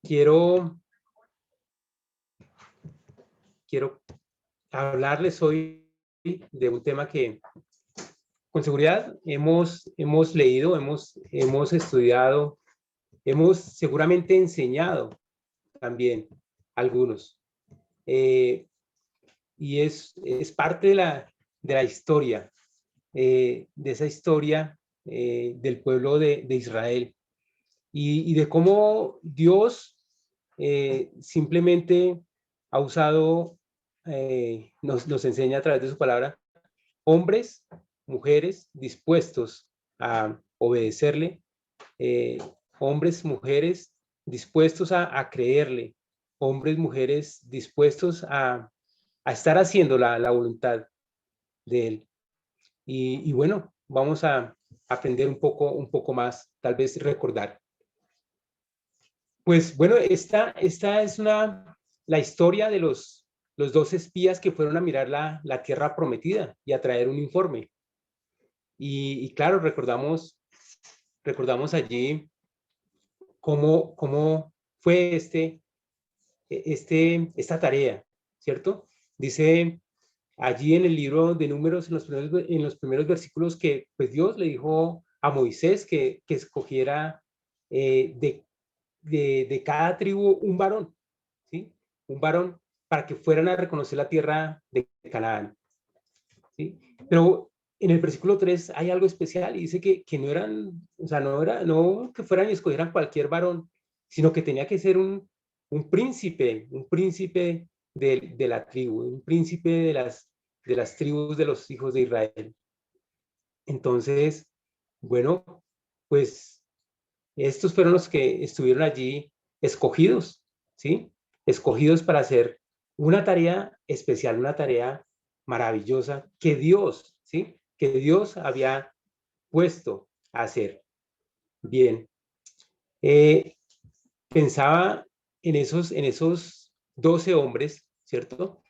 quiero, quiero hablarles hoy de un tema que con seguridad hemos leído, hemos estudiado, hemos seguramente enseñado también algunos. Eh, y es parte de la historia, de esa historia del pueblo de Israel y de cómo Dios simplemente ha usado, nos enseña a través de su palabra, hombres, mujeres dispuestos a obedecerle, eh, hombres, mujeres dispuestos a creerle, hombres, mujeres dispuestos a estar haciendo la voluntad de él. Y bueno, vamos a aprender un poco más, tal vez recordar. Pues bueno, esta es la historia de los dos espías que fueron a mirar la tierra prometida y a traer un informe. Y claro, recordamos allí cómo fue esta tarea, ¿cierto? Dice allí en el libro de Números, en los primeros versículos, que pues Dios le dijo a Moisés que escogiera de cada tribu un varón, ¿sí? Un varón para que fueran a reconocer la tierra de Canaán, ¿sí? Pero en el versículo 3 hay algo especial y dice que no eran, o sea, no que fueran y escogieran cualquier varón, sino que tenía que ser un príncipe de la tribu, un príncipe de las tribus de los hijos de Israel. Entonces, bueno, pues estos fueron los que estuvieron allí escogidos, ¿sí? Escogidos para hacer una tarea especial, una tarea maravillosa que Dios, ¿sí? Que Dios había puesto a hacer. Bien, eh, pensaba en esos 12 hombres, ¿cierto?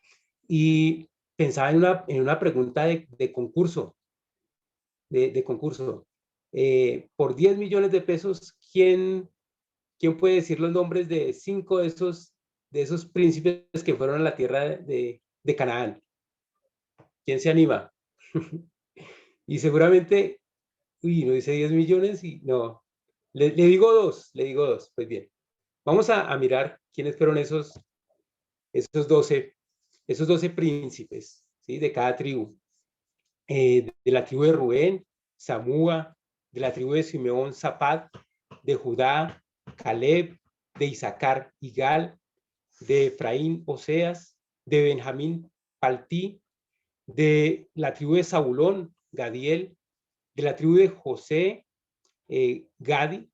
Y pensaba en una pregunta de concurso, de concurso. Por 10 millones de pesos, ¿quién puede decir los nombres de 5 de esos príncipes que fueron a la tierra de Canaán? ¿Quién se anima? Y seguramente, uy, no dice 10 millones y no. Le digo dos. Pues bien, vamos a mirar quiénes fueron esos 12 esos 12 príncipes, ¿sí? De cada tribu. De la tribu de Rubén, Samúa, de la tribu de Simeón, Zapat, de Judá, Caleb, de Isaacar, Igal, de Efraín, Oseas, de Benjamín, Paltí, de la tribu de Zabulón, Gadiel, de la tribu de José, Gadi,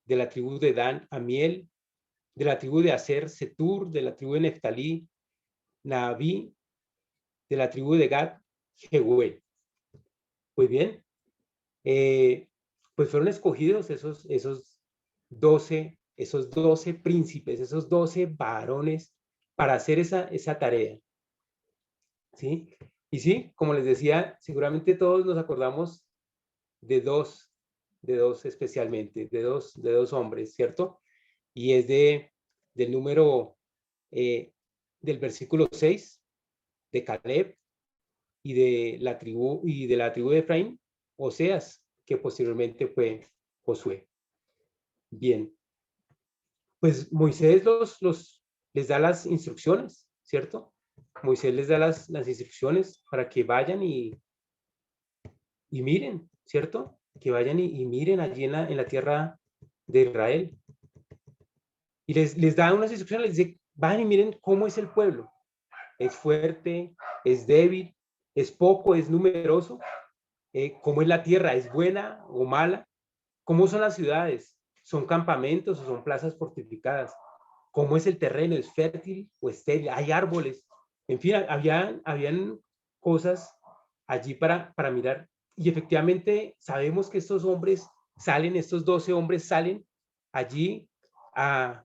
de la tribu de Dan, Amiel, de la tribu de Aser, Setur, de la tribu de Neftalí, Naabí, de la tribu de Gad, Jehuel. Pues bien, eh, pues fueron escogidos esos 12 príncipes, esos 12 varones para hacer esa tarea, ¿sí? Y sí, como les decía, seguramente todos nos acordamos de de dos especialmente, de dos hombres, ¿cierto? Y es del número, eh, del versículo 6 de Caleb y de la tribu de Efraín, Oseas, que posteriormente fue Josué. Bien, pues Moisés les da las instrucciones, ¿cierto? Moisés les da las instrucciones para que vayan y miren, ¿cierto? Que vayan y miren allí en la tierra de Israel. Y les da unas instrucciones, les dice, vayan y miren cómo es el pueblo. Es fuerte, es débil, es poco, es numeroso. ¿Cómo es la tierra? ¿Es buena o mala? ¿Cómo son las ciudades? ¿Son campamentos o son plazas fortificadas? ¿Cómo es el terreno? ¿Es fértil o estéril? ¿Hay árboles? En fin, habían cosas allí para mirar. Y efectivamente sabemos que estos 12 hombres salen allí a,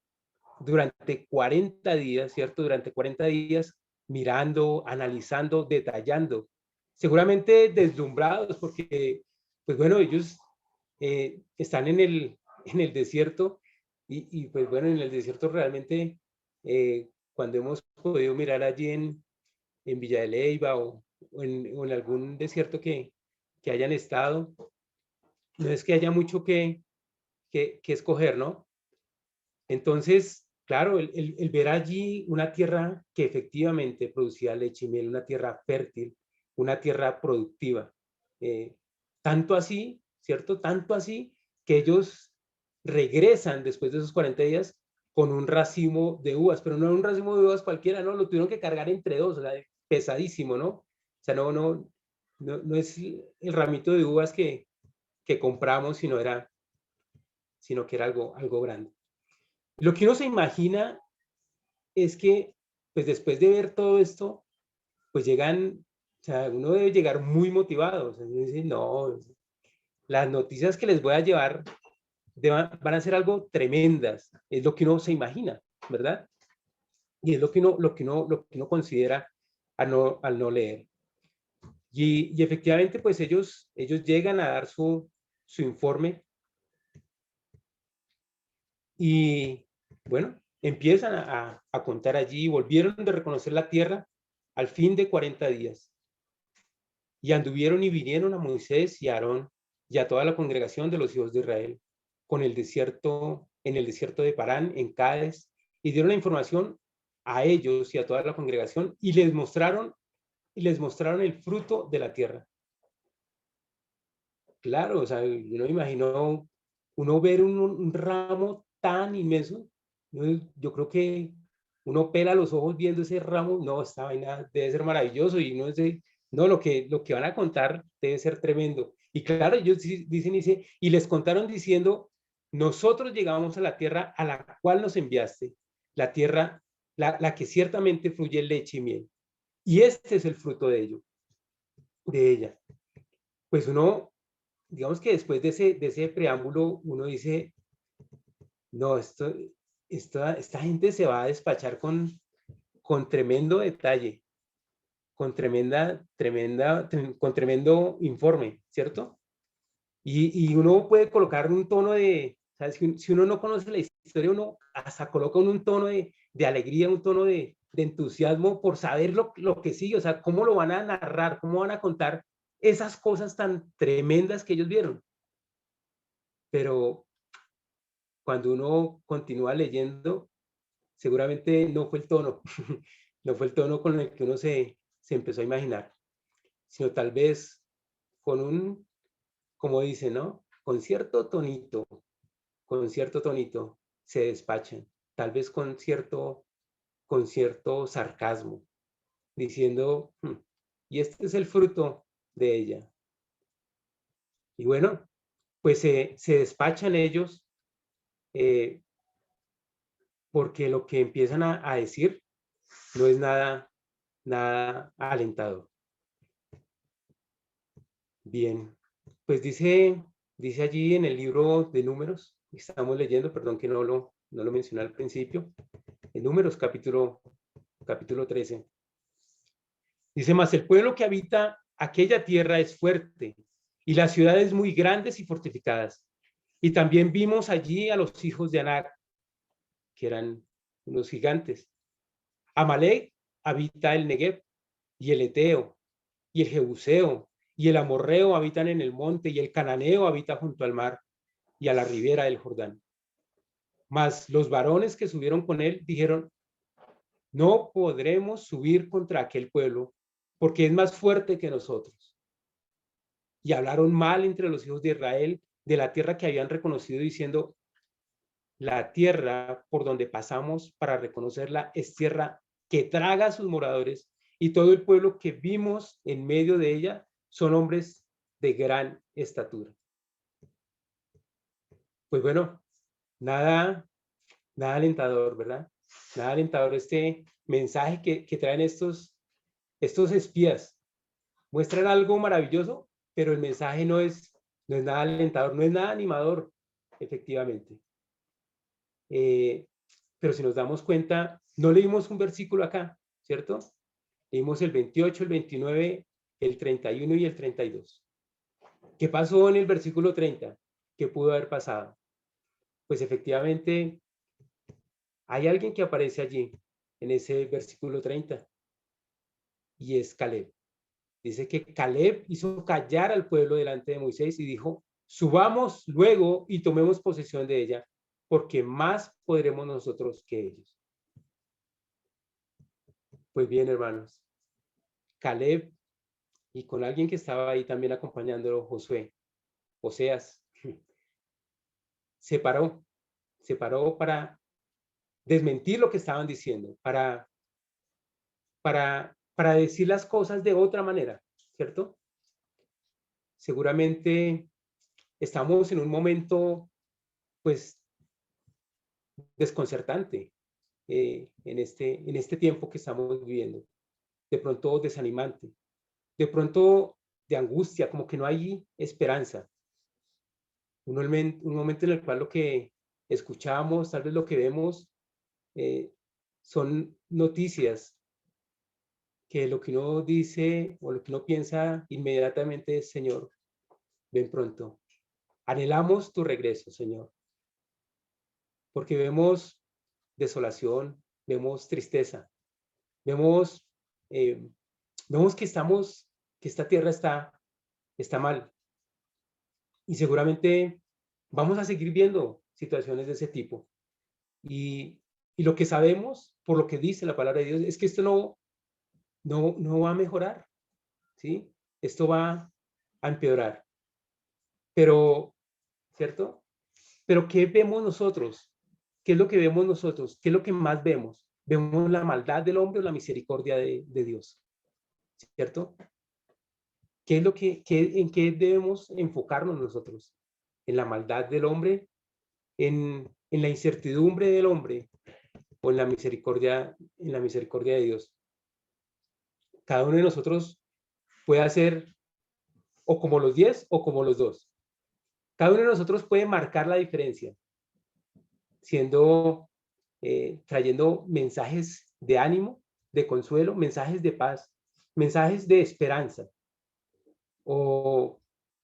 durante 40 días, ¿cierto? Durante 40 días mirando, analizando, detallando. Seguramente deslumbrados porque, pues bueno, ellos están en el desierto Pues bueno, en el desierto realmente, cuando hemos podido mirar allí en Villa de Leyva o en algún desierto que hayan estado, no es que haya mucho que escoger, ¿no? Entonces, claro, el ver allí una tierra que efectivamente producía leche y miel, una tierra fértil, una tierra productiva, eh, tanto así, ¿cierto? Tanto así que ellos regresan después de esos 40 días con un racimo de uvas, pero no un racimo de uvas cualquiera, ¿no? Lo tuvieron que cargar entre dos, o sea, pesadísimo, ¿no? O sea, no es el ramito de uvas que compramos, sino que era algo grande. Lo que uno se imagina es que, pues después de ver todo esto, pues llegan, o sea, uno debe llegar muy motivado. O sea, dice, no, las noticias que les voy a llevar van a ser algo tremendas. Es lo que uno se imagina, ¿verdad? Y es lo que uno considera al no leer. Y efectivamente, pues ellos llegan a dar su informe y, bueno, empiezan a contar allí, volvieron de reconocer la tierra al fin de 40 días. Y anduvieron y vinieron a Moisés y a Aarón y a toda la congregación de los hijos de Israel en el desierto de Parán, en Cádiz, y dieron la información a ellos y a toda la congregación y les mostraron el fruto de la tierra. Claro, o sea, uno imaginó uno ver un ramo tan inmenso. Yo creo que uno pela los ojos viendo ese ramo. No, esta vaina debe ser maravilloso y no es de, no, lo que van a contar debe ser tremendo. Y claro, ellos dicen, y les contaron diciendo, nosotros llegamos a la tierra a la cual nos enviaste, la tierra, la que ciertamente fluye leche y miel. Y este es el fruto de ella. Pues uno, digamos que después de ese preámbulo, uno dice, no, esta gente se va a despachar con tremendo detalle, con tremendo informe, ¿cierto? Y uno puede colocar un tono de, o sea, si uno no conoce la historia, uno hasta coloca un tono de alegría, un tono de entusiasmo por saber lo que sigue, o sea, cómo lo van a narrar, cómo van a contar esas cosas tan tremendas que ellos vieron. Pero cuando uno continúa leyendo, seguramente no fue el tono, no fue el tono con el que uno se empezó a imaginar, sino tal vez con como dice, ¿no? Con cierto tonito se despachan, tal vez con cierto sarcasmo, diciendo, y este es el fruto de ella. Y bueno, pues se despachan ellos eh, porque lo que empiezan a decir no es nada alentador. Bien, pues dice allí en el libro de Números, estamos leyendo, perdón que no lo mencioné al principio, en Números capítulo 13. Dice, mas el pueblo que habita aquella tierra es fuerte y las ciudades muy grandes y fortificadas. Y también vimos allí a los hijos de Anac, que eran unos gigantes. Amalek habita el Negev y el Eteo y el Jebuseo y el Amorreo habitan en el monte y el Cananeo habita junto al mar y a la ribera del Jordán. Mas los varones que subieron con él dijeron, no podremos subir contra aquel pueblo porque es más fuerte que nosotros. Y hablaron mal entre los hijos de Israel de la tierra que habían reconocido diciendo, la tierra por donde pasamos para reconocerla es tierra que traga a sus moradores y todo el pueblo que vimos en medio de ella son hombres de gran estatura. Pues bueno, nada alentador, ¿verdad? Nada alentador este mensaje que traen estos espías. Muestran algo maravilloso, pero el mensaje no es nada alentador, no es nada animador, efectivamente. Pero si nos damos cuenta, no leímos un versículo acá, ¿cierto? Leímos el 28, el 29, el 31 y el 32. ¿Qué pasó en el versículo 30? ¿Qué pudo haber pasado? pues efectivamente hay alguien que aparece allí en ese versículo 30 y es Caleb. Dice que Caleb hizo callar al pueblo delante de Moisés y dijo, subamos luego y tomemos posesión de ella, porque más podremos nosotros que ellos. Pues bien, hermanos, Caleb y con alguien que estaba ahí también acompañándolo, Josué, Oseas, se paró para desmentir lo que estaban diciendo, para decir las cosas de otra manera, ¿cierto? Seguramente estamos en un momento, pues, desconcertante en este tiempo que estamos viviendo. De pronto desanimante, de pronto de angustia, como que no hay esperanza. Un momento en el cual lo que escuchamos, tal vez lo que vemos, son noticias que lo que uno dice o lo que uno piensa inmediatamente es, Señor, ven pronto. Anhelamos tu regreso, Señor, porque vemos desolación, vemos tristeza, vemos, eh, vemos que esta tierra está mal. Y seguramente vamos a seguir viendo situaciones de ese tipo. Y, y lo que sabemos, por lo que dice la palabra de Dios, es que esto no va a mejorar, ¿sí? Esto va a empeorar. Pero, ¿cierto? Pero ¿qué vemos nosotros? ¿Qué es lo que vemos nosotros? ¿Qué es lo que más vemos? ¿Vemos la maldad del hombre o la misericordia de Dios? ¿Cierto? ¿Qué es lo en qué debemos enfocarnos nosotros? ¿En la maldad del hombre? ¿En la incertidumbre del hombre? ¿O en la misericordia de Dios? Cada uno de nosotros puede hacer o como los 10 o como los dos. Cada uno de nosotros puede marcar la diferencia, trayendo mensajes de ánimo, de consuelo, mensajes de paz, mensajes de esperanza, o,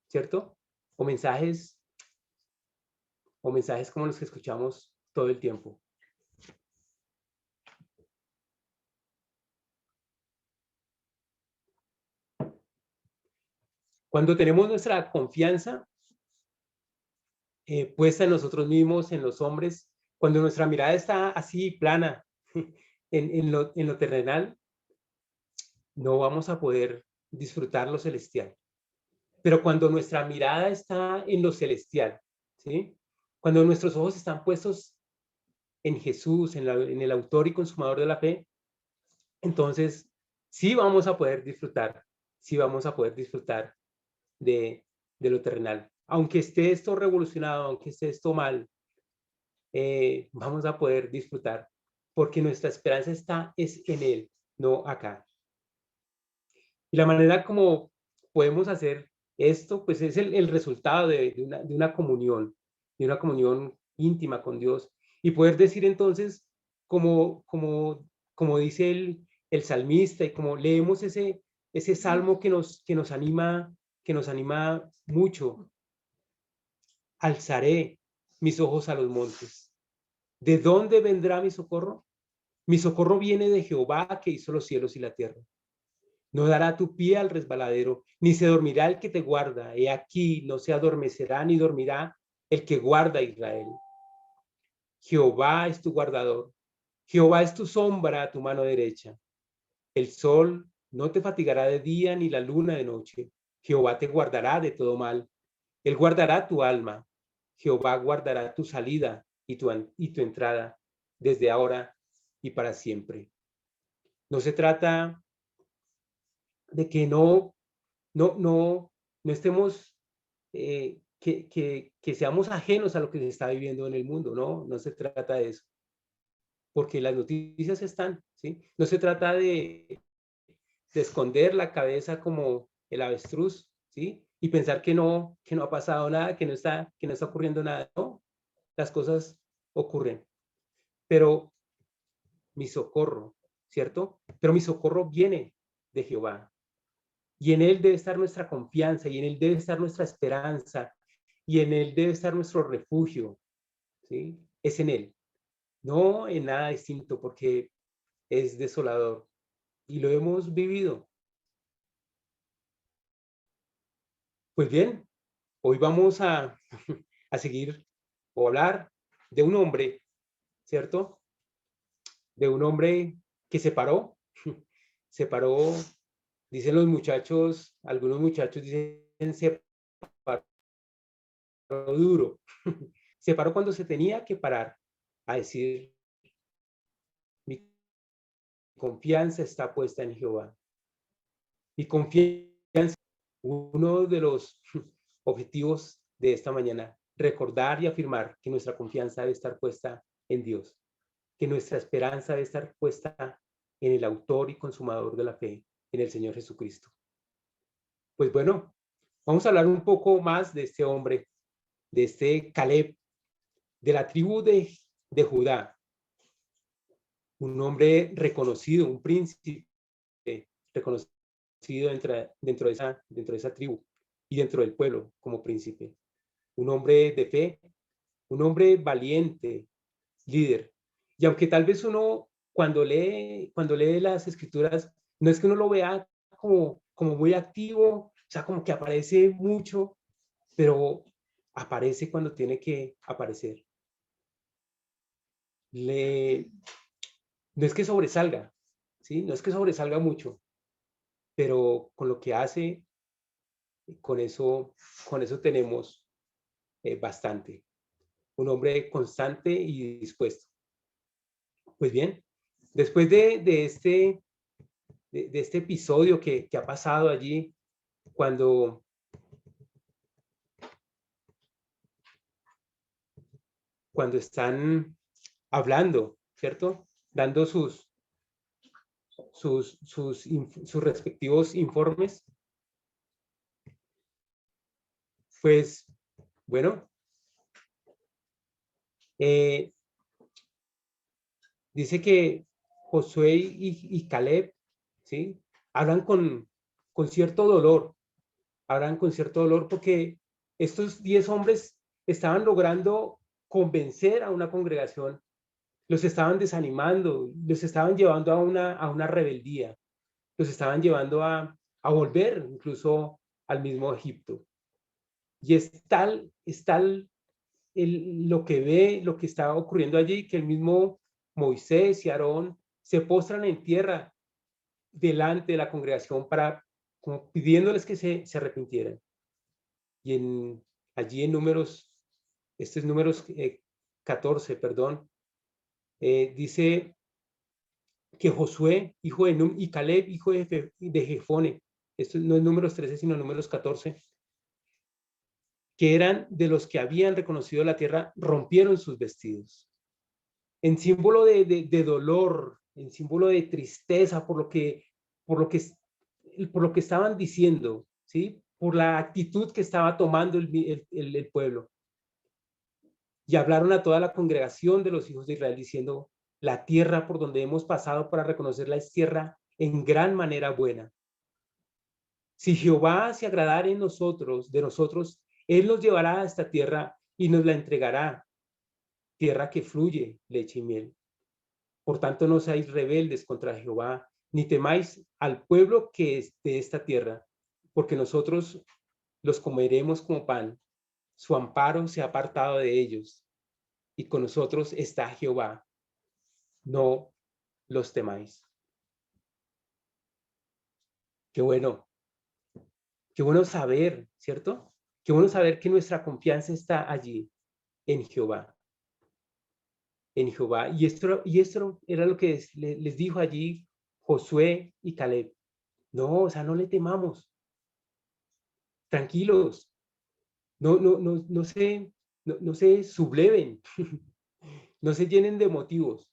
¿cierto? O mensajes como los que escuchamos todo el tiempo. Cuando tenemos nuestra confianza puesta en nosotros mismos, en los hombres, cuando nuestra mirada está así plana en lo terrenal, no vamos a poder disfrutar lo celestial. Pero cuando nuestra mirada está en lo celestial, ¿sí? Cuando nuestros ojos están puestos en Jesús, en el autor y consumador de la fe, entonces sí vamos a poder disfrutar, sí vamos a poder disfrutar de lo terrenal. Aunque esté esto revolucionado, aunque esté esto mal, vamos a poder disfrutar, porque nuestra esperanza es en Él, no acá. Y la manera como podemos hacer esto, pues es el resultado de una comunión íntima con Dios. Y poder decir entonces, como dice el salmista y como leemos ese salmo que nos anima mucho, alzaré mis ojos a los montes. ¿De dónde vendrá mi socorro? Mi socorro viene de Jehová que hizo los cielos y la tierra. No dará tu pie al resbaladero, ni se dormirá el que te guarda. He aquí, no se adormecerá ni dormirá el que guarda a Israel. Jehová es tu guardador. Jehová es tu sombra a tu mano derecha. El sol no te fatigará de día ni la luna de noche. Jehová te guardará de todo mal. Él guardará tu alma. Jehová guardará tu salida y tu entrada desde ahora y para siempre. No se trata de que no estemos, que seamos ajenos a lo que se está viviendo en el mundo, no se trata de eso, porque las noticias están, ¿sí? No se trata de esconder la cabeza como el avestruz, ¿sí? Y pensar que no ha pasado nada, que no está ocurriendo nada, no, las cosas ocurren, pero mi socorro, ¿cierto? Pero mi socorro viene de Jehová, y en Él debe estar nuestra confianza, y en Él debe estar nuestra esperanza, y en Él debe estar nuestro refugio. ¿sí? Es en Él, no en nada distinto, porque es desolador y lo hemos vivido. Pues bien, hoy vamos a, a seguir o hablar de un hombre, ¿cierto? De un hombre que se paró, se paró, dicen los muchachos, algunos muchachos dicen se paró duro, se paró cuando se tenía que parar a decir, mi confianza está puesta en Jehová. Mi confianza, uno de los objetivos de esta mañana, recordar y afirmar que nuestra confianza debe estar puesta en Dios, que nuestra esperanza debe estar puesta en el autor y consumador de la fe, en el Señor Jesucristo. Pues bueno, vamos a hablar un poco más de este hombre, de este Caleb, de la tribu de Judá, un hombre reconocido, un príncipe reconocido dentro de esa tribu y dentro del pueblo como príncipe. Un hombre de fe, un hombre valiente, líder. Y aunque tal vez uno cuando lee las escrituras, no es que uno lo vea como muy activo, o sea, como que aparece mucho, pero aparece cuando tiene que aparecer. Le, no es que sobresalga, ¿sí? No es que sobresalga mucho, pero con lo que hace, con eso, con eso tenemos bastante. Un hombre constante y dispuesto. Pues bien, después de este episodio que ha pasado allí, cuando, cuando están hablando, ¿cierto? Dando sus respectivos informes, pues bueno, eh, dice que Josué y Caleb, ¿sí? Hablan con cierto dolor, hablan con cierto dolor porque estos 10 hombres estaban logrando convencer a una congregación, los estaban desanimando, los estaban llevando a una rebeldía, los estaban llevando a volver incluso al mismo Egipto. Y es tal lo que ve, lo que estaba ocurriendo allí, que el mismo Moisés y Aarón se postran en tierra delante de la congregación para, como pidiéndoles que se arrepintieran. Y allí en números, este es números 14, perdón, dice que Josué, hijo de Nun, y Caleb, hijo de Jefone, esto no es números 13, sino números 14, que eran de los que habían reconocido la tierra, rompieron sus vestidos. En símbolo de dolor, en símbolo de tristeza por lo que, por lo que estaban diciendo, ¿sí? Por la actitud que estaba tomando el pueblo. Y hablaron a toda la congregación de los hijos de Israel diciendo, la tierra por donde hemos pasado para reconocerla es tierra en gran manera buena. Si Jehová se agradara en nosotros, de nosotros, él nos llevará a esta tierra y nos la entregará, tierra que fluye leche y miel. Por tanto, no seáis rebeldes contra Jehová, ni temáis al pueblo que es de esta tierra, porque nosotros los comeremos como pan. Su amparo se ha apartado de ellos, y con nosotros está Jehová. No los temáis. Qué bueno saber, ¿cierto? Qué bueno saber que nuestra confianza está allí, en Jehová, en Jehová. Y esto era lo que les dijo allí Josué y Caleb. No, o sea, no le temamos, tranquilos, no se subleven, no se llenen de motivos.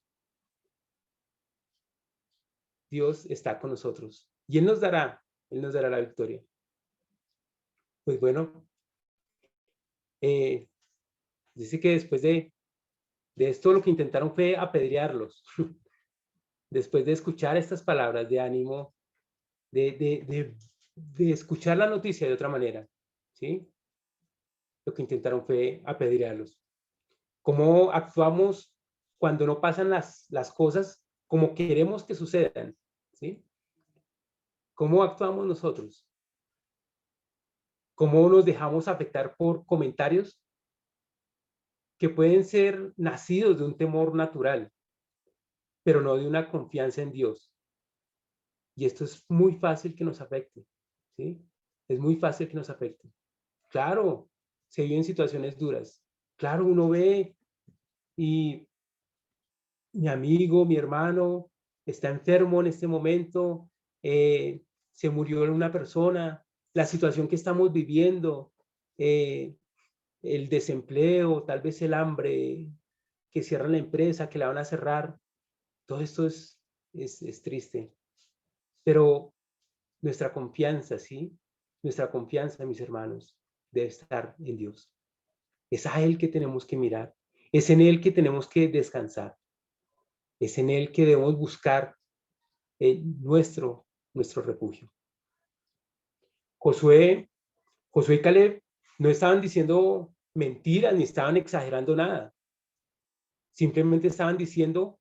Dios está con nosotros y Él nos dará la victoria. Pues bueno, eh, dice que después de esto lo que intentaron fue apedrearlos. Después de escuchar estas palabras de ánimo, de escuchar la noticia de otra manera, ¿sí? Lo que intentaron fue apedrearlos. cómo actuamos cuando no pasan las cosas como queremos que sucedan, ¿sí? ¿Cómo actuamos nosotros? ¿Cómo nos dejamos afectar por comentarios que pueden ser nacidos de un temor natural, pero no de una confianza en Dios? Y esto es muy fácil que nos afecte, ¿sí? Es muy fácil que nos afecte. Claro, se viven situaciones duras. Claro, uno ve y mi amigo, mi hermano está enfermo en este momento, se murió una persona, la situación que estamos viviendo, eh, el desempleo, tal vez el hambre, que cierran la empresa, que la van a cerrar, todo esto es triste. Pero nuestra confianza, ¿sí? Nuestra confianza, mis hermanos, debe estar en Dios. Es a Él que tenemos que mirar, es en Él que tenemos que descansar, es en Él que debemos buscar nuestro refugio. Josué, Josué y Caleb no estaban diciendo mentiras ni estaban exagerando nada. Simplemente estaban diciendo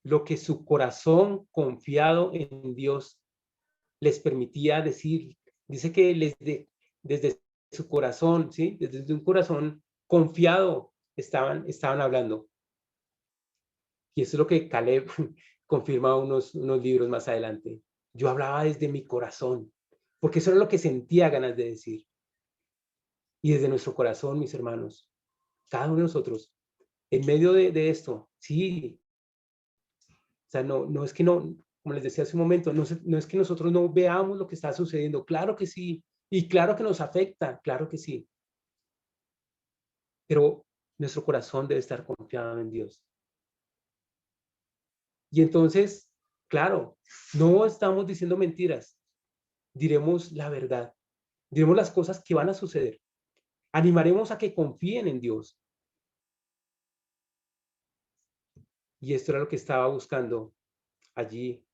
lo que su corazón confiado en Dios les permitía decir. Dice que desde su corazón, ¿sí? Desde un corazón confiado estaban hablando. Y eso es lo que Caleb confirma unos libros más adelante. Yo hablaba desde mi corazón, porque eso era lo que sentía ganas de decir. Y desde nuestro corazón, mis hermanos, cada uno de nosotros, en medio de esto, sí, o sea, no es que no, como les decía hace un momento, no es que nosotros no veamos lo que está sucediendo, claro que sí, y claro que nos afecta, claro que sí, pero nuestro corazón debe estar confiado en Dios. Y entonces, claro, no estamos diciendo mentiras, diremos la verdad, diremos las cosas que van a suceder, animaremos a que confíen en Dios. Y esto era lo que estaba buscando allí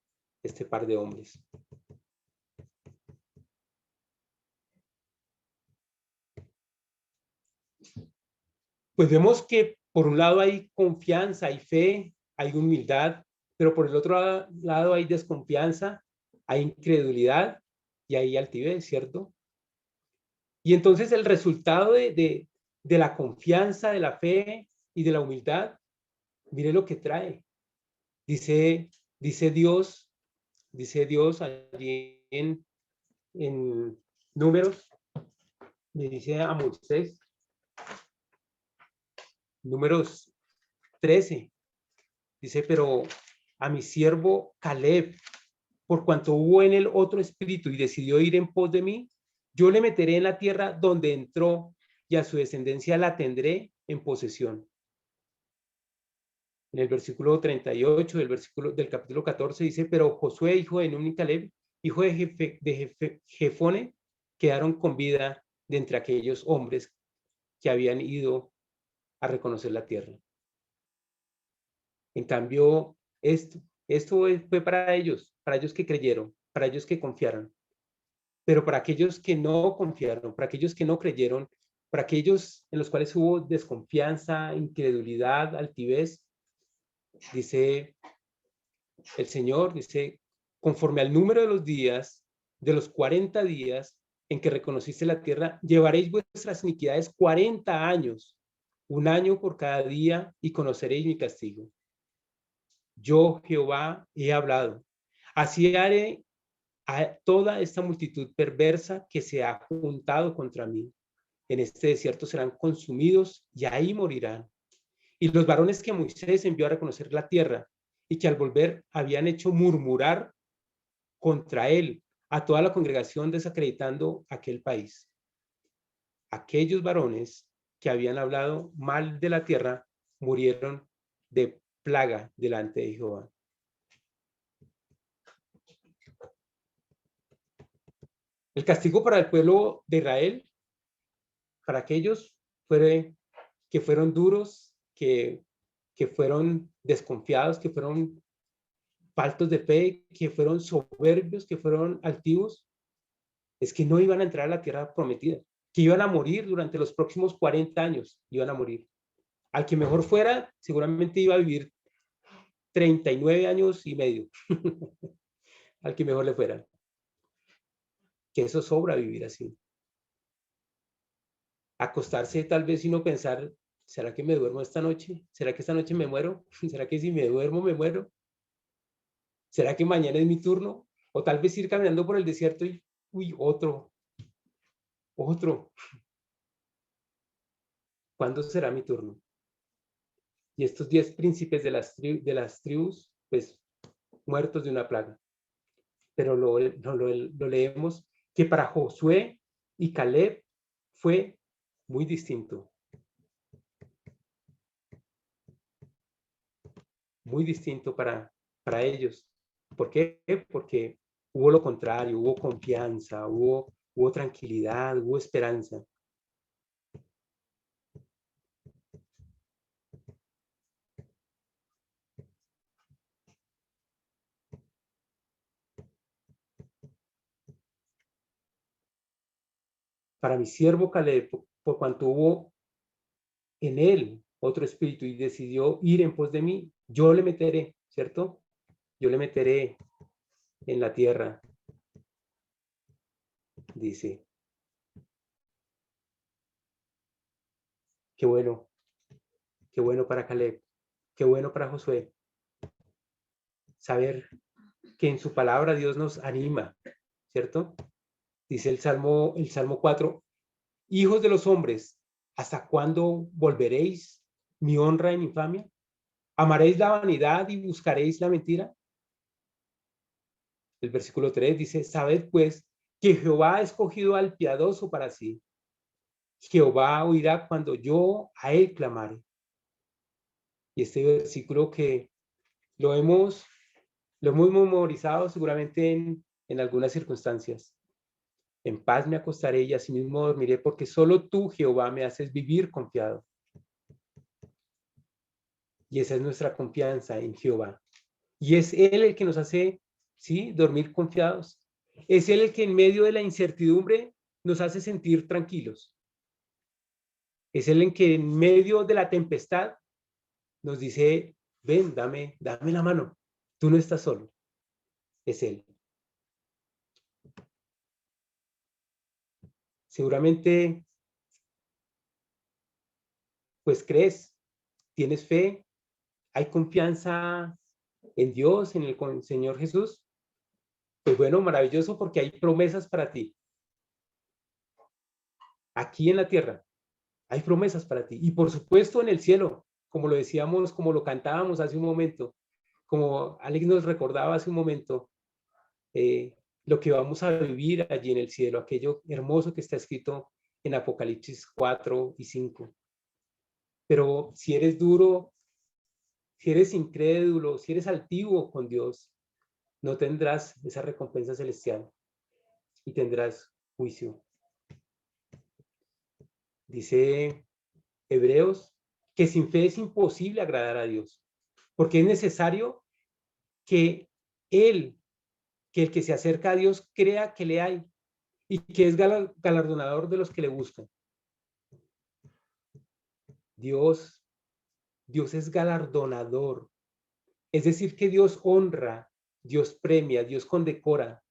este par de hombres. Pues vemos que por un lado hay confianza, hay fe, hay humildad, pero por el otro lado hay desconfianza, hay incredulidad y hay altivez, ¿cierto? Y entonces el resultado de la confianza, de la fe y de la humildad, mire lo que trae. Dice, dice Dios, dice Dios allí en Números, le dice a Moisés, Números 13, dice, pero a mi siervo Caleb, por cuanto hubo en él otro espíritu y decidió ir en pos de mí, yo le meteré en la tierra donde entró y a su descendencia la tendré en posesión. En el versículo 38 del capítulo 14 dice, pero Josué, hijo de Nun y Caleb, hijo de Jefone, quedaron con vida de entre aquellos hombres que habían ido a reconocer la tierra. En cambio, esto fue para ellos que creyeron, para ellos que confiaron. Pero para aquellos que no confiaron, para aquellos que no creyeron, para aquellos en los cuales hubo desconfianza, incredulidad, altivez, dice el Señor, dice, conforme al número de los días, de los 40 días en que reconociste la tierra, llevaréis vuestras iniquidades 40 años, un año por cada día, y conoceréis mi castigo. Yo, Jehová, he hablado. Así haré a toda esta multitud perversa que se ha juntado contra mí. En este desierto serán consumidos y ahí morirán. Y los varones que Moisés envió a reconocer la tierra y que al volver habían hecho murmurar contra él a toda la congregación desacreditando aquel país. Aquellos varones que habían hablado mal de la tierra murieron de plaga delante de Jehová. El castigo para el pueblo de Israel, para aquellos que fueron duros, que fueron desconfiados, que fueron faltos de fe, que fueron soberbios, que fueron altivos, es que no iban a entrar a la tierra prometida, que iban a morir durante los próximos 40 años, iban a morir. Al que mejor fuera, seguramente iba a vivir 39 años y medio. Al que mejor le fuera. Que eso sobra vivir así. Acostarse tal vez y no pensar, ¿será que me duermo esta noche? ¿Será que esta noche me muero? ¿Será que si me duermo me muero? ¿Será que mañana es mi turno? O tal vez ir caminando por el desierto y, uy, otro. ¿Cuándo será mi turno? Y estos 10 príncipes de las tribus, pues, muertos de una plaga. Pero lo leemos que para Josué y Caleb fue muy distinto. Muy distinto para ellos. ¿Por qué? Porque hubo lo contrario, hubo confianza, hubo tranquilidad, hubo esperanza. Para mi siervo Caleb, por cuanto hubo en él otro espíritu y decidió ir en pos de mí, yo le meteré, ¿cierto? Yo le meteré en la tierra, dice. Qué bueno para Caleb, qué bueno para Josué. Saber que en su palabra Dios nos anima, ¿cierto? Dice el Salmo 4, hijos de los hombres, ¿hasta cuándo volveréis mi honra en infamia? ¿Amaréis la vanidad y buscaréis la mentira? El versículo 3 dice, sabed pues que Jehová ha escogido al piadoso para sí. Jehová oirá cuando yo a él clamare. Y este versículo que lo hemos, lo hemos memorizado seguramente en algunas circunstancias. En paz me acostaré y asimismo dormiré, porque solo tú, Jehová, me haces vivir confiado. Y esa es nuestra confianza en Jehová. Y es Él el que nos hace, ¿sí?, dormir confiados. Es Él el que en medio de la incertidumbre nos hace sentir tranquilos. Es Él el que en medio de la tempestad nos dice, ven, dame la mano. Tú no estás solo. Es Él. Seguramente, pues crees, tienes fe, hay confianza en Dios, en el Señor Jesús. Pues bueno, maravilloso porque hay promesas para ti. Aquí en la tierra hay promesas para ti. Y por supuesto en el cielo, como lo decíamos, como lo cantábamos hace un momento, como Alex nos recordaba hace un momento, lo que vamos a vivir allí en el cielo, aquello hermoso que está escrito en Apocalipsis 4 y 5. Pero si eres duro, si eres incrédulo, si eres altivo con Dios, no tendrás esa recompensa celestial y tendrás juicio. Dice Hebreos que sin fe es imposible agradar a Dios, porque es necesario que Él, que el que se acerca a Dios crea que le hay y que es galardonador de los que le buscan. Dios es galardonador. Es decir, que Dios honra, Dios premia, Dios condecora,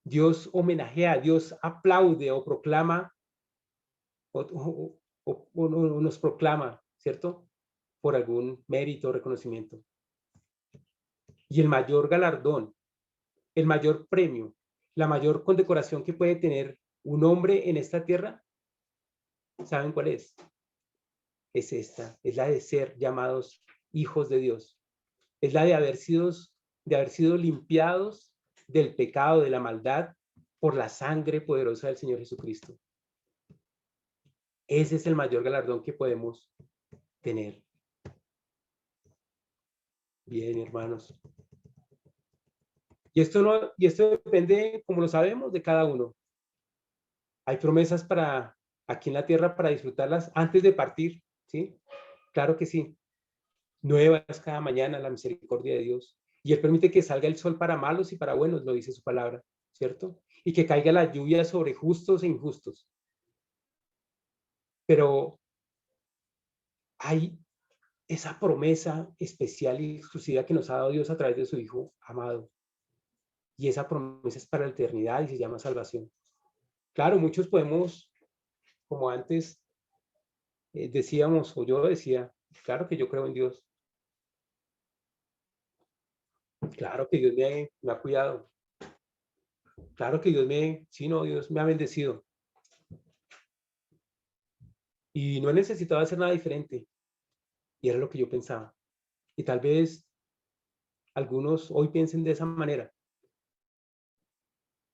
Dios homenajea, Dios aplaude o proclama o nos proclama, ¿cierto? Por algún mérito o reconocimiento. Y el mayor galardón, el mayor premio, la mayor condecoración que puede tener un hombre en esta tierra, ¿saben cuál es? Es esta, es la de ser llamados hijos de Dios. Es la de haber sido limpiados del pecado, de la maldad, por la sangre poderosa del Señor Jesucristo. Ese es el mayor galardón que podemos tener. Bien, hermanos. Y esto depende, como lo sabemos, de cada uno. Hay promesas para aquí en la tierra para disfrutarlas antes de partir, ¿sí? Claro que sí. Nueva es cada mañana la misericordia de Dios. Y Él permite que salga el sol para malos y para buenos, lo dice su palabra, ¿cierto? Y que caiga la lluvia sobre justos e injustos. Pero hay esa promesa especial y exclusiva que nos ha dado Dios a través de su Hijo amado. Y esa promesa es para la eternidad y se llama salvación. Claro, muchos podemos, como antes decíamos, o yo decía, claro que yo creo en Dios. Claro que Dios me ha cuidado. Claro que sí, no, Dios me ha bendecido. Y no he necesitado hacer nada diferente. Y era lo que yo pensaba. Y tal vez algunos hoy piensen de esa manera.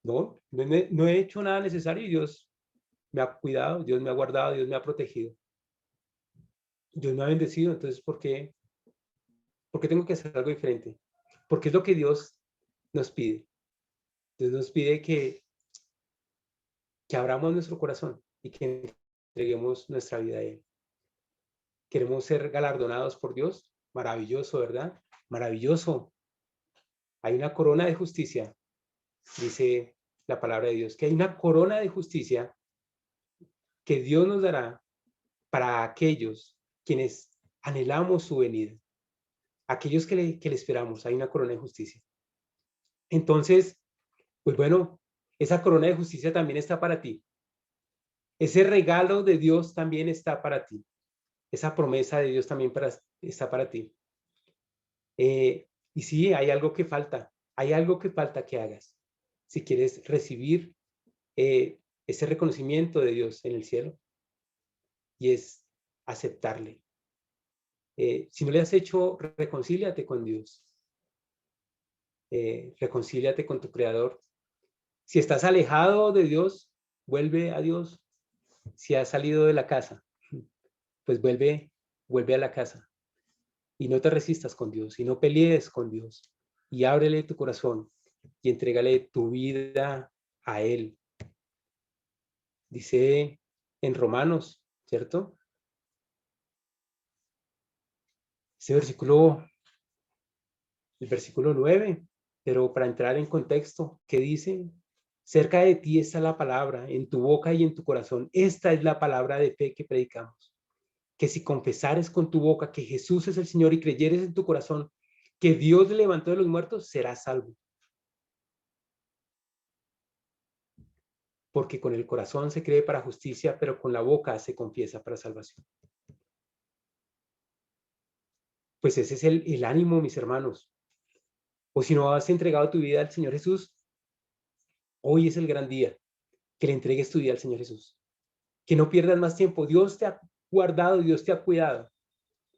No he hecho nada necesario y Dios me ha cuidado, Dios me ha guardado, Dios me ha protegido. Dios me ha bendecido, entonces, ¿por qué tengo que hacer algo diferente? Porque es lo que Dios nos pide. Dios nos pide que abramos nuestro corazón y que entreguemos nuestra vida a Él. Queremos ser galardonados por Dios. Maravilloso, ¿verdad? Maravilloso. Hay una corona de justicia, dice la palabra de Dios, que hay una corona de justicia que Dios nos dará para aquellos quienes anhelamos su venida, aquellos que le esperamos. Hay una corona de justicia. Entonces, pues bueno, esa corona de justicia también está para ti. Ese regalo de Dios también está para ti. Esa promesa de Dios también está para ti. Y sí, hay algo que falta. Hay algo que falta que hagas. Si quieres recibir ese reconocimiento de Dios en el cielo, y es aceptarle. Si no le has hecho, reconcíliate con Dios. Reconcíliate con tu Creador. Si estás alejado de Dios, vuelve a Dios. Si has salido de la casa, pues vuelve a la casa. Y no te resistas con Dios, y no pelees con Dios. Y ábrele tu corazón y entrégale tu vida a Él. Dice en Romanos, ¿cierto? Ese versículo, el versículo 9, pero para entrar en contexto, ¿qué dice? Cerca de ti está la palabra, en tu boca y en tu corazón. Esta es la palabra de fe que predicamos. Que si confesares con tu boca que Jesús es el Señor y creyeres en tu corazón que Dios le levantó de los muertos, serás salvo. Porque con el corazón se cree para justicia, pero con la boca se confiesa para salvación. Pues ese es el ánimo, mis hermanos. O si no has entregado tu vida al Señor Jesús, hoy es el gran día que le entregues tu vida al Señor Jesús. Que no pierdas más tiempo. Dios te ha guardado, Dios te ha cuidado.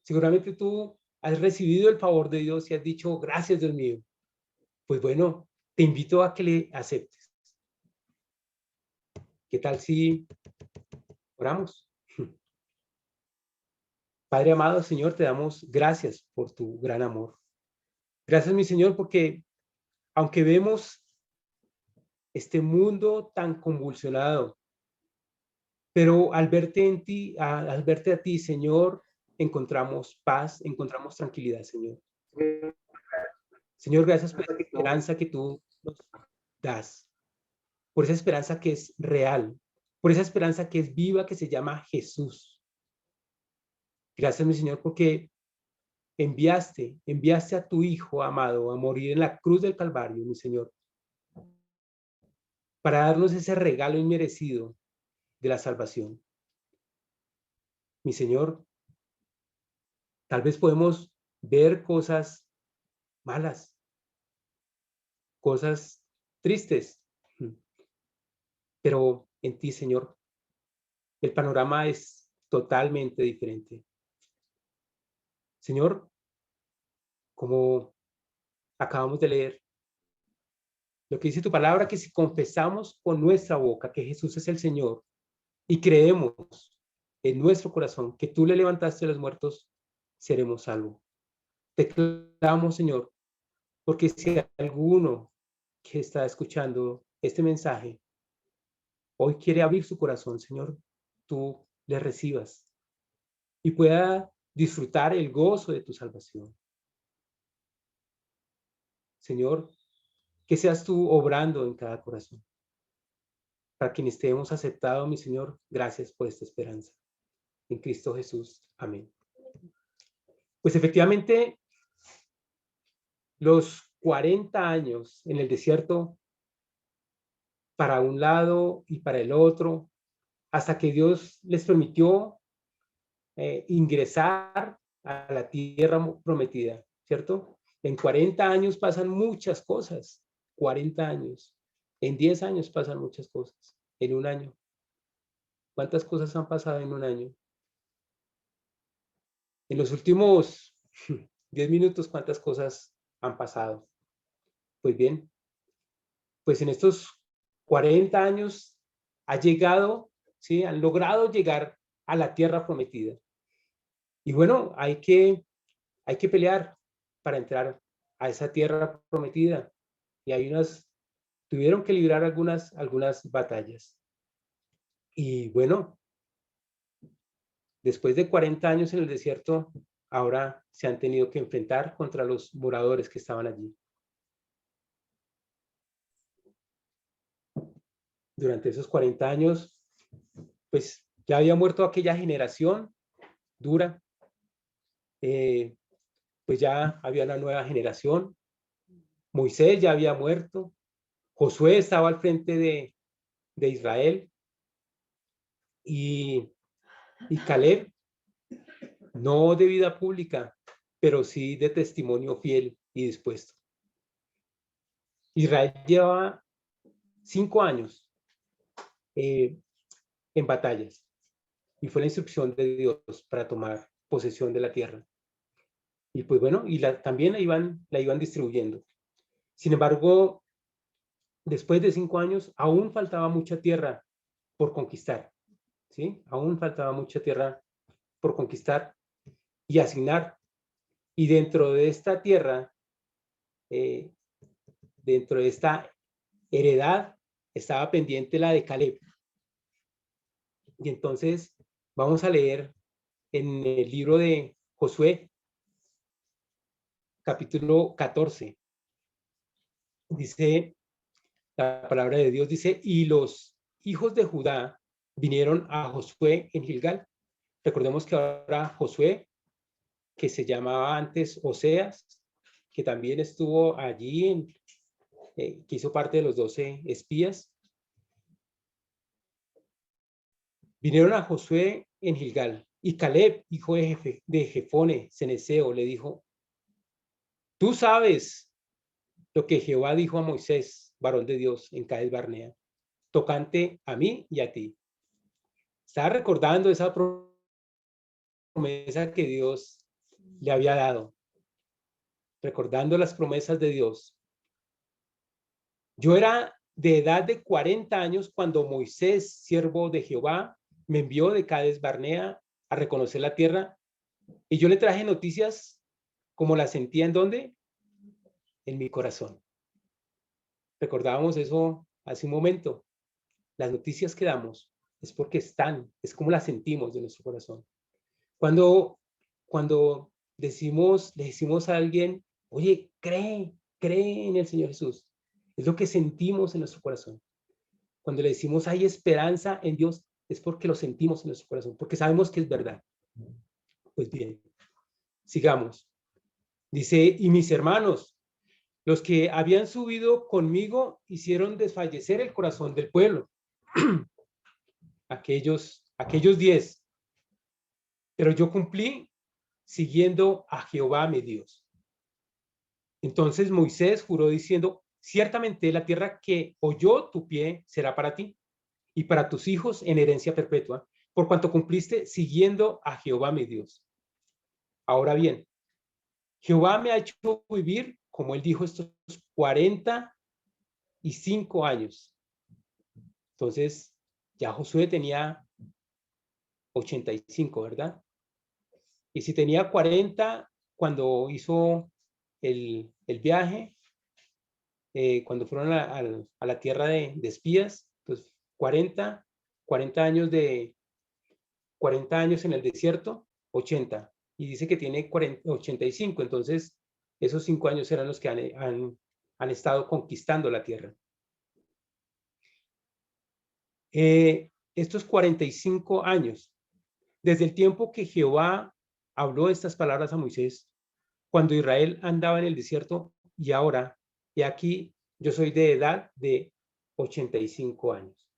Seguramente tú has recibido el favor de Dios y has dicho, gracias, Dios mío. Pues bueno, te invito a que le aceptes. ¿Qué tal si oramos? Padre amado, Señor, te damos gracias por tu gran amor. Gracias, mi Señor, porque aunque vemos este mundo tan convulsionado, pero al verte en ti, al verte a ti, Señor, encontramos paz, encontramos tranquilidad, Señor. Señor, gracias por esa esperanza que tú nos das, por esa esperanza que es real, por esa esperanza que es viva, que se llama Jesús. Gracias, mi Señor, porque enviaste a tu Hijo amado a morir en la cruz del Calvario, mi Señor, para darnos ese regalo inmerecido de la salvación. Mi Señor, tal vez podemos ver cosas malas, cosas tristes, pero en ti, Señor, el panorama es totalmente diferente. Señor, como acabamos de leer, lo que dice tu palabra, que si confesamos con nuestra boca que Jesús es el Señor y creemos en nuestro corazón que tú le levantaste a los muertos, seremos salvos. Te clamamos, Señor, porque si alguno que está escuchando este mensaje hoy quiere abrir su corazón, Señor, tú le recibas y pueda disfrutar el gozo de tu salvación. Señor, que seas tú obrando en cada corazón. Para quienes te hemos aceptado, mi Señor, gracias por esta esperanza. En Cristo Jesús. Amén. Pues efectivamente, los 40 años en el desierto, para un lado y para el otro, hasta que Dios les permitió ingresar a la tierra prometida, ¿cierto? En 40 años pasan muchas cosas, 40 años. En 10 años pasan muchas cosas, en un año. ¿Cuántas cosas han pasado en un año? En los últimos 10 minutos, ¿cuántas cosas han pasado? Pues bien, pues en estos 40 años ha llegado, ¿sí? Han logrado llegar a la tierra prometida. Y bueno, hay que pelear para entrar a esa tierra prometida. Y tuvieron que librar algunas batallas. Y bueno, después de 40 años en el desierto, ahora se han tenido que enfrentar contra los moradores que estaban allí. Durante esos 40 años, pues ya había muerto aquella generación dura, pues ya había una nueva generación. Moisés ya había muerto, Josué estaba al frente de Israel y Caleb, no de vida pública, pero sí de testimonio fiel y dispuesto. Israel lleva 5 años en batallas y fue la instrucción de Dios para tomar posesión de la tierra. Y pues bueno, también la iban distribuyendo. Sin embargo, después de 5 años, aún faltaba mucha tierra por conquistar, ¿sí? Aún faltaba mucha tierra por conquistar y asignar. Y dentro de esta tierra, eh, dentro de esta heredad, estaba pendiente la de Caleb. Y entonces vamos a leer en el libro de Josué, capítulo 14. Dice, la palabra de Dios dice, y los hijos de Judá vinieron a Josué en Gilgal. Recordemos que ahora Josué, que se llamaba antes Oseas, que también estuvo allí, que hizo parte de los 12 espías, vinieron a Josué en Gilgal. Y Caleb, hijo de Jefone, ceneseo, le dijo, tú sabes lo que Jehová dijo a Moisés, varón de Dios, en Cades Barnea, tocante a mí y a ti. Estaba recordando esa promesa que Dios le había dado, recordando las promesas de Dios. Yo era de edad de 40 años cuando Moisés, siervo de Jehová, me envió de Cades Barnea a reconocer la tierra, y yo le traje noticias como las sentía en ¿dónde? En mi corazón. Recordábamos eso hace un momento. Las noticias que damos es porque es como las sentimos de nuestro corazón. Cuando le decimos a alguien, oye, cree en el Señor Jesús. Es lo que sentimos en nuestro corazón. Cuando le decimos hay esperanza en Dios, es porque lo sentimos en nuestro corazón, porque sabemos que es verdad. Pues bien, sigamos. Dice, y mis hermanos, los que habían subido conmigo, hicieron desfallecer el corazón del pueblo. aquellos 10. Pero yo cumplí siguiendo a Jehová mi Dios. Entonces Moisés juró diciendo, ciertamente la tierra que oyó tu pie será para ti y para tus hijos en herencia perpetua, por cuanto cumpliste siguiendo a Jehová mi Dios. Ahora bien, Jehová me ha hecho vivir, como él dijo, estos 45 años. Entonces, ya Josué tenía 85, ¿verdad? Y si tenía 40 cuando hizo el viaje, cuando fueron a la tierra de espías, pues 40 años 40 años en el desierto, 80. Y dice que tiene 85, entonces esos 5 años eran los que han estado conquistando la tierra. Estos 45 años, desde el tiempo que Jehová habló estas palabras a Moisés cuando Israel andaba en el desierto y ahora, y aquí yo soy de edad de 85 años.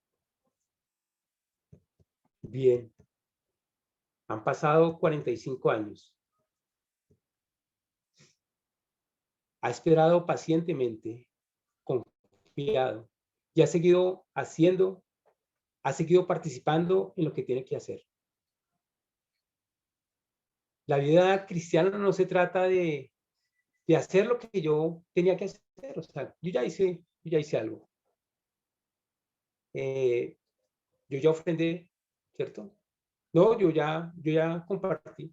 Bien, han pasado 45 años. Ha esperado pacientemente, confiado, y ha seguido haciendo, ha seguido participando en lo que tiene que hacer. La vida cristiana no se trata de hacer lo que yo tenía que hacer. O sea, yo ya hice algo. Yo ya ofrendé, ¿cierto? No, yo ya compartí.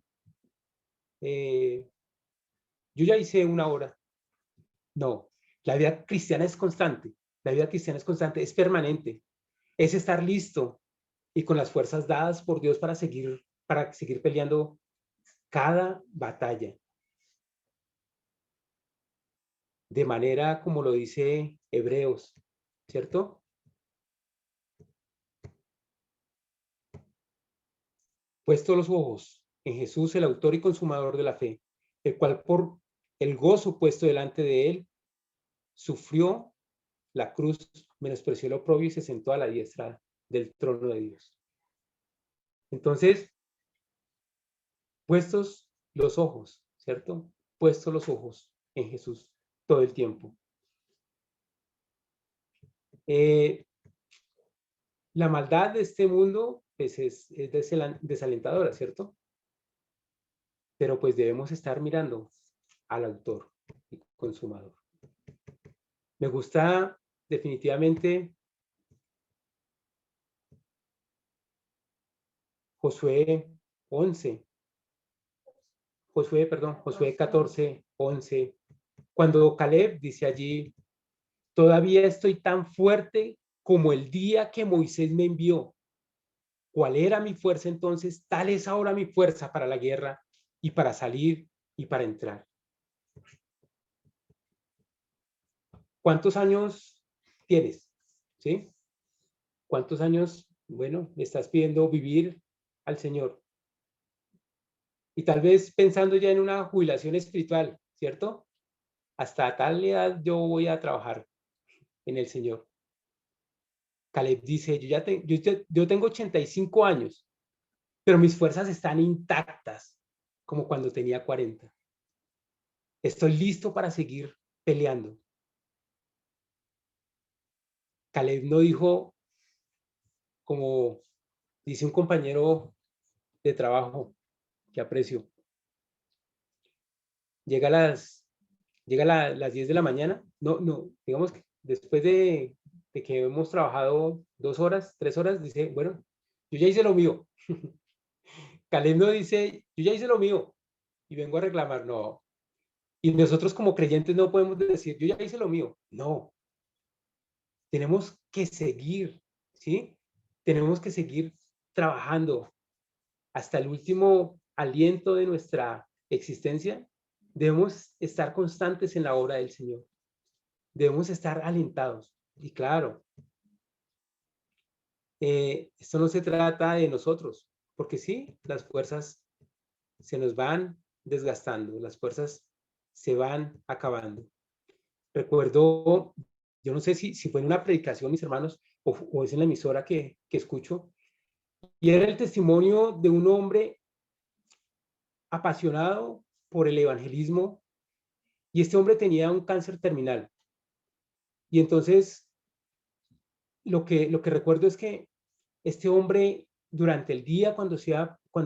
Yo ya hice una hora. No, la vida cristiana es constante. La vida cristiana es constante, es permanente. Es estar listo y con las fuerzas dadas por Dios para seguir peleando cada batalla. De manera como lo dice Hebreos, ¿cierto? Puesto los ojos en Jesús, el autor y consumador de la fe, el cual por el gozo puesto delante de él, sufrió la cruz, menospreció el oprobio y se sentó a la diestra del trono de Dios. Entonces, puestos los ojos, ¿cierto? Puestos los ojos en Jesús todo el tiempo. La maldad de este mundo pues es desalentadora, ¿cierto? Pero pues debemos estar mirando al autor y consumador. Me gusta definitivamente Josué 11, Josué 14, 11. Cuando Caleb dice allí, todavía estoy tan fuerte como el día que Moisés me envió. ¿Cuál era mi fuerza entonces? Tal es ahora mi fuerza para la guerra y para salir y para entrar. ¿Cuántos años tienes? ¿Sí? ¿Cuántos años, bueno, le estás pidiendo vivir al Señor? Y tal vez pensando ya en una jubilación espiritual, ¿cierto? Hasta tal edad yo voy a trabajar en el Señor. Caleb dice, yo tengo 85 años, pero mis fuerzas están intactas, como cuando tenía 40. Estoy listo para seguir peleando. Caleb no dijo, como dice un compañero de trabajo que aprecio, llega a las 10 de la mañana, no, digamos que después de que hemos trabajado 2 horas, 3 horas, dice, bueno, yo ya hice lo mío. Caleb no dice, yo ya hice lo mío y vengo a reclamar, no. Y nosotros como creyentes no podemos decir, yo ya hice lo mío. No, tenemos que seguir, ¿sí? Tenemos que seguir trabajando hasta el último aliento de nuestra existencia. Debemos estar constantes en la obra del Señor. Debemos estar alentados. Y claro, esto no se trata de nosotros, porque sí, las fuerzas se nos van desgastando, las fuerzas se van acabando. Recuerdo, yo no sé si fue en una predicación, mis hermanos, o es en la emisora que escucho, y era el testimonio de un hombre apasionado por el evangelismo, y este hombre tenía un cáncer terminal. Y entonces, lo que recuerdo es que este hombre, durante el día, cuando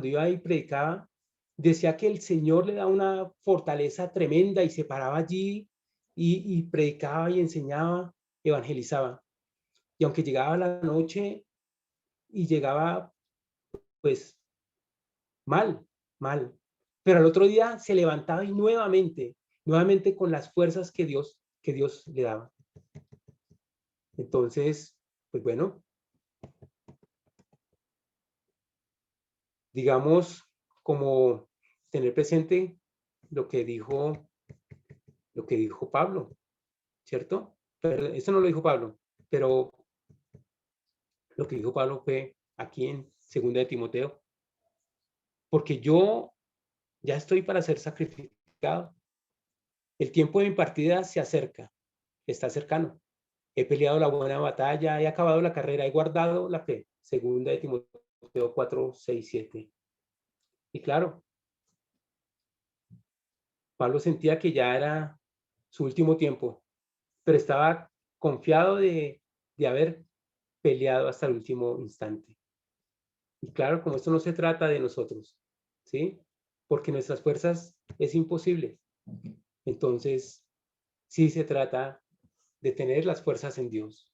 iba y predicaba, decía que el Señor le da una fortaleza tremenda y se paraba allí y predicaba y enseñaba, evangelizaba. Y aunque llegaba la noche y llegaba pues mal, mal, pero al otro día se levantaba y nuevamente con las fuerzas que Dios le daba. Entonces, pues bueno, digamos, como tener presente lo que dijo, lo que dijo Pablo, ¿cierto? Pero esto no lo dijo Pablo, pero lo que dijo Pablo fue aquí en 2 de Timoteo, porque yo Ya estoy para ser sacrificado. El tiempo de mi partida se acerca, está cercano. He peleado la buena batalla, he acabado la carrera, he guardado la fe. Segunda de Timoteo 4, 6, 7. Y claro, Pablo sentía que ya era su último tiempo, pero estaba confiado de haber peleado hasta el último instante. Y claro, como esto no se trata de nosotros, ¿sí? Porque nuestras fuerzas es imposible. Entonces, sí se trata de tener las fuerzas en Dios.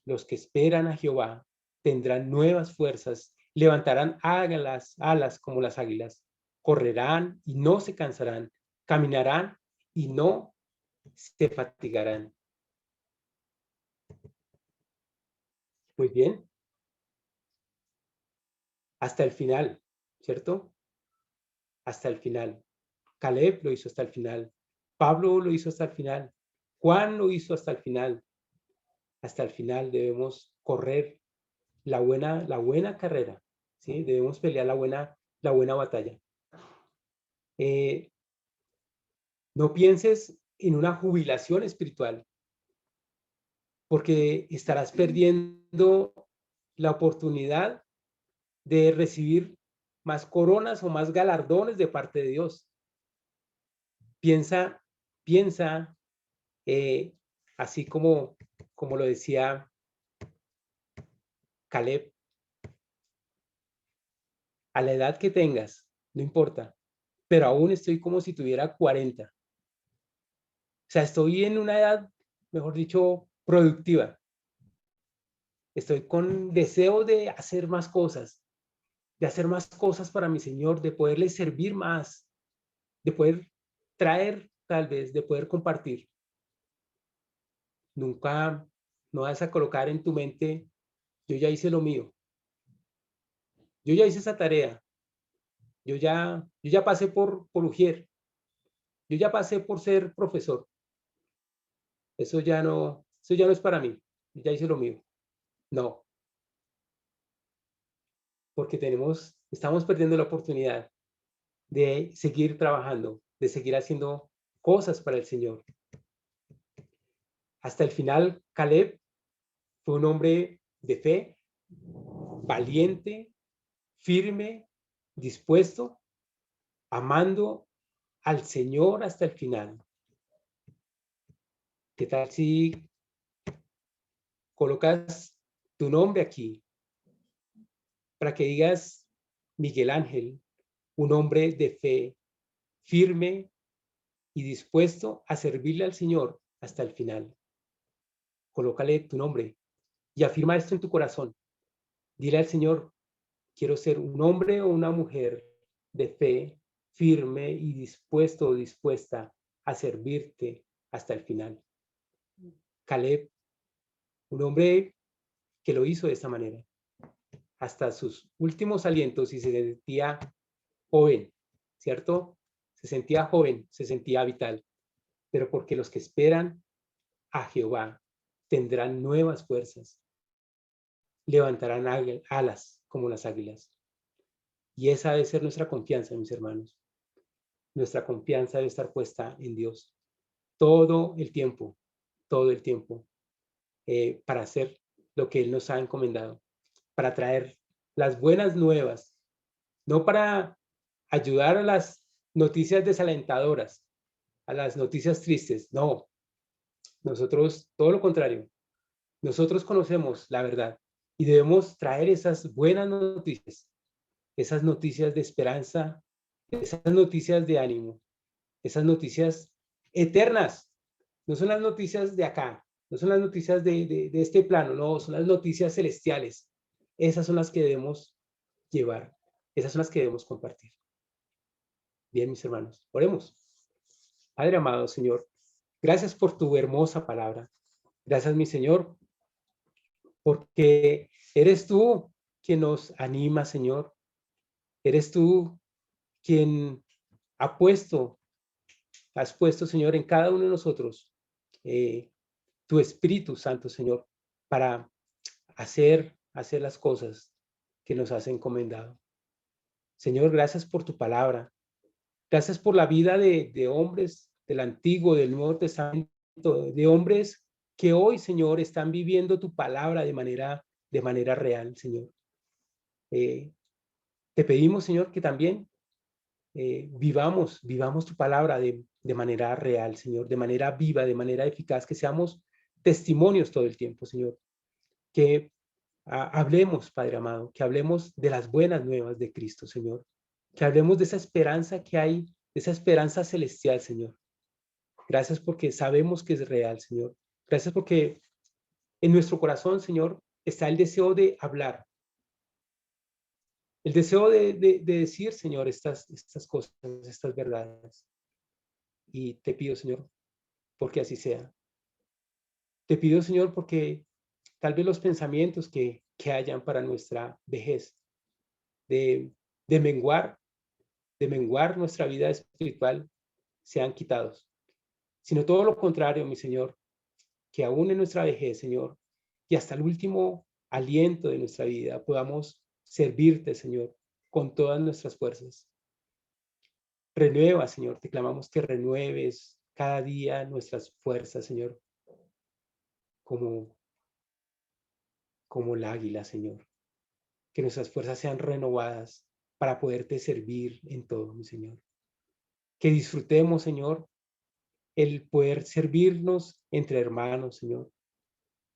Los que esperan a Jehová tendrán nuevas fuerzas, levantarán alas como las águilas, correrán y no se cansarán, caminarán y no se fatigarán. Muy bien, hasta el final, ¿cierto? Hasta el final. Caleb lo hizo hasta el final. Pablo lo hizo hasta el final. Juan lo hizo hasta el final. Hasta el final debemos correr la buena carrera, ¿sí? Debemos pelear la buena batalla. Eh, no pienses en una jubilación espiritual, porque estarás perdiendo la oportunidad de recibir más coronas o más galardones de parte de Dios. Piensa, piensa, eh, así como lo decía Caleb, a la edad que tengas, no importa, pero aún estoy como si tuviera 40. O sea, estoy en una edad, mejor dicho, productiva. Estoy con deseo de hacer más cosas para mi Señor, de poderle servir más, de poder traer, tal vez, de poder compartir. Nunca no vas a colocar en tu mente, yo ya hice lo mío, yo ya hice esa tarea, yo ya pasé por Ujier, yo ya pasé por ser profesor. Eso ya no es para mí, yo ya hice lo mío. No, porque estamos perdiendo la oportunidad de seguir trabajando, de seguir haciendo cosas para el Señor. Hasta el final, Caleb fue un hombre de fe, valiente, firme, dispuesto, amando al Señor hasta el final. ¿Qué tal si colocas tu nombre aquí para que digas Miguel Ángel, un hombre de fe, firme y dispuesto a servirle al Señor hasta el final? Colócale tu nombre y afirma esto en tu corazón. Dile al Señor, quiero ser un hombre o una mujer de fe, firme y dispuesto o dispuesta a servirte hasta el final. Caleb, un hombre que lo hizo de esta manera, hasta sus últimos alientos, y se sentía joven, ¿cierto? Se sentía joven, se sentía vital, pero porque los que esperan a Jehová tendrán nuevas fuerzas, levantarán alas como las águilas. Y esa debe ser nuestra confianza, mis hermanos. Nuestra confianza debe estar puesta en Dios todo el tiempo, todo el tiempo, para hacer lo que Él nos ha encomendado, para traer las buenas nuevas, no para ayudar a las noticias desalentadoras, a las noticias tristes, no. Nosotros, todo lo contrario, nosotros conocemos la verdad y debemos traer esas buenas noticias, esas noticias de esperanza, esas noticias de ánimo, esas noticias eternas. No son las noticias de acá, no son las noticias de este plano, no, son las noticias celestiales. Esas son las que debemos llevar, esas son las que debemos compartir. Bien, mis hermanos, oremos. Padre amado, Señor, gracias por tu hermosa palabra. Gracias, mi Señor, porque eres tú quien nos anima, Señor. Eres tú quien ha puesto, has puesto, Señor, en cada uno de nosotros eh, tu Espíritu Santo, Señor, para hacer las cosas que nos has encomendado. Señor, gracias por tu palabra. Gracias por la vida de hombres del Antiguo, del Nuevo Testamento, de hombres que hoy, Señor, están viviendo tu palabra de manera real, Señor. Te pedimos, Señor, que también vivamos tu palabra de manera real, Señor, de manera viva, de manera eficaz, que seamos testimonios todo el tiempo, Señor. Que hablemos, Padre amado, que hablemos de las buenas nuevas de Cristo, Señor. Que hablemos de esa esperanza que hay, de esa esperanza celestial, Señor. Gracias porque sabemos que es real, Señor. Gracias porque en nuestro corazón, Señor, está el deseo de hablar, el deseo de decir, Señor, estas cosas, estas verdades. Y te pido, Señor, porque así sea. Te pido, Señor, porque tal vez los pensamientos que hayan para nuestra vejez, de, de menguar, de menguar nuestra vida espiritual, sean quitados. Sino todo lo contrario, mi Señor, que aún en nuestra vejez, Señor, y hasta el último aliento de nuestra vida, podamos servirte, Señor, con todas nuestras fuerzas. Renueva, Señor, te clamamos que renueves cada día nuestras fuerzas, Señor, como, como el águila, Señor. Que nuestras fuerzas sean renovadas para poderte servir en todo, mi Señor. Que disfrutemos, Señor, el poder servirnos entre hermanos, Señor.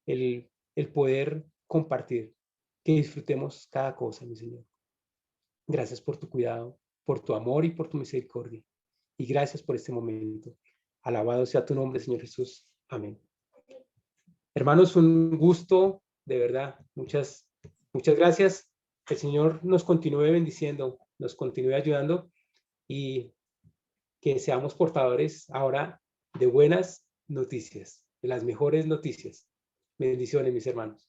El poder compartir. Que disfrutemos cada cosa, mi Señor. Gracias por tu cuidado, por tu amor y por tu misericordia. Y gracias por este momento. Alabado sea tu nombre, Señor Jesús. Amén. Hermanos, un gusto, de verdad. Muchas gracias. El Señor nos continúe bendiciendo, nos continúe ayudando y que seamos portadores ahora de buenas noticias, de las mejores noticias. Bendiciones, mis hermanos.